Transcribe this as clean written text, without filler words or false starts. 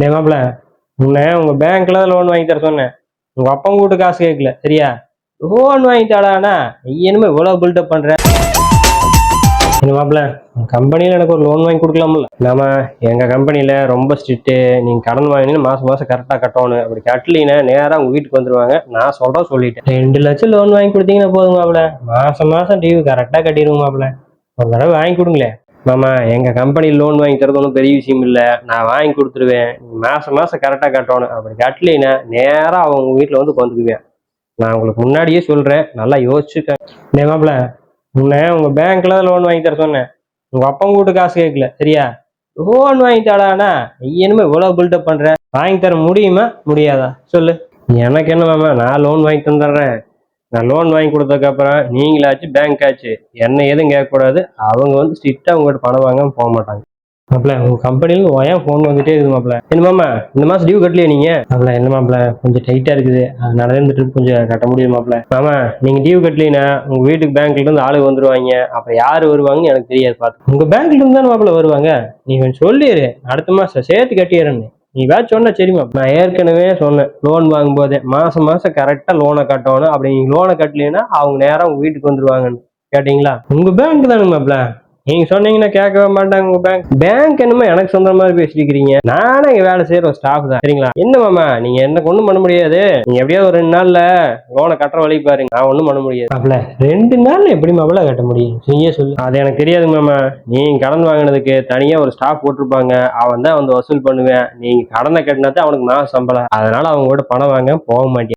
டேய் மாப்ள, உன்னை உங்க பேங்க்ல தான் லோன் வாங்கி தர சொன்னேன். உங்க அப்பா கூட்டு காசு கேட்கல சரியா? லோன் வாங்கி தாடானா நீ என்னமோ இவ்வளவு பில்டப் பண்ற? என்ன மாப்ள, கம்பெனியில எனக்கு ஒரு லோன் வாங்கி கொடுக்கலாம்ல? நாம எங்க கம்பெனியில ரொம்ப ஸ்ட்ரிக்ட். நீங்க கடன் வாங்கினீங்கன்னா மாசம் மாசம் கரெக்டா கட்டணும். அப்படி கட்டலீங்கன்னா நேரா உங்க வீட்டுக்கு வந்துருவாங்க. நான் சொல்லிட்டேன். 2 லட்சம் லோன் வாங்கி கொடுத்தீங்கன்னா போதும் மாப்ள. மாசம் மாசம் டியூ கரெக்டா கட்டிடுவோம் மாப்ள. ஒரு தடவை வாங்கி கொடுங்களேன். மாமா, எங்க கம்பெனியில் லோன் வாங்கி தரது ஒன்றும் பெரிய விஷயம் இல்லை. நான் வாங்கி கொடுத்துருவேன். மாசம் மாசம் கரெக்டா கட்டணும். அப்படி கட்டலைன்னா நேரா அவங்க வீட்டுல வந்து உட்காந்துக்குவேன். நான் உங்களுக்கு முன்னாடியே சொல்றேன், நல்லா யோசிச்சுக்க. டேய் மாப்ள, உன்னை உங்க பேங்க்ல தான் லோன் வாங்கி தர சொன்னேன். உங்க அப்பா கூட்டு காசு கேட்கல சரியா? லோன் வாங்கி தாடானா நீ என்னமோ இவ்வளவு பில்டப் பண்ற? வாங்கி தர முடியுமா முடியாதா சொல்லு? எனக்கு என்ன மாமா, நான் லோன் வாங்கி தந்துடுறேன். நான் லோன் வாங்கி கொடுத்ததுக்கு அப்புறம் நீங்களாச்சு பேங்க் ஆச்சு என்ன எதுவும் கேட்கக்கூடாது. அவங்க வந்து ஸ்ட்ரிக்டா உங்ககிட்ட பணம் வாங்காம போக மாட்டாங்க. மாப்ள, உங்க கம்பெனில ஏன் போன் வந்துட்டே இருக்குது மாப்ள? என்ன மாமா, இந்த மாசம் டியூ கட்டலையா நீங்க? மாப்ள, என்ன மாப்ள, கொஞ்சம் டைட்டா இருக்குது. அதனால இந்த ட்ரிப் கொஞ்சம் கட்ட முடியும் மாப்ள. மாமா, நீங்க டியூ கட்டலைன்னா உங்க வீட்டுக்கு பேங்க்ல இருந்து ஆளு வந்துருவாங்க. அப்ப யாரு வருவாங்கன்னு எனக்கு தெரியாது. பார்த்து உங்க பேங்க்ல இருந்து தானே மாப்ள வருவாங்க. நீ கொஞ்சம் சொல்லிடு, அடுத்த மாசம் சேர்த்து கட்டிடுறேன்னு. நீ வேறு சொன்ன சரிமா. நான் ஏற்கனவே சொன்னேன், லோன் வாங்கும் போதே மாசம் மாசம் கரெக்டா லோனை கட்டணும். அப்படி நீங்க லோனை கட்டலைன்னா அவங்க நேரம் உங்க வீட்டுக்கு வந்துருவாங்கன்னு. கேட்டீங்களா? உங்க பேங்க் தானுங்க மாப்ள. நீங்க சொன்னீங்கன்னா கேட்கவே மாட்டாங்க. உங்க பேங்க் என்னமோ எனக்கு சொந்த மாதிரி பேசிக்கிறீங்க. நானே இங்க வேலை செய்யற ஒரு ஸ்டாஃப் தான் சரிங்களா? என்ன மாமா, நீங்க என்ன ஒண்ணும் பண்ண முடியாது. நீங்க எப்படியோ ஒரு 2 நாள்ல லோனை கட்டுற வழி பாருங்க. நான் ஒண்ணும் பண்ண முடியாது மாப்ள. 2 நாள்ல எப்படி மாப்ள கட்ட முடியும்? நீயே சொல்லு. அது எனக்கு தெரியாது மாமா. நீங்க கடன் வாங்கினதுக்கு தனியா ஒரு ஸ்டாஃப் போட்டிருப்பாங்க. அவன் தான் வந்து வசூல் பண்ணுவேன். நீங்க கடனை கட்டினது அவனுக்கு மாசம் சம்பளம். அதனால அவங்க கூட பணம் வாங்க போக மாட்டேன்.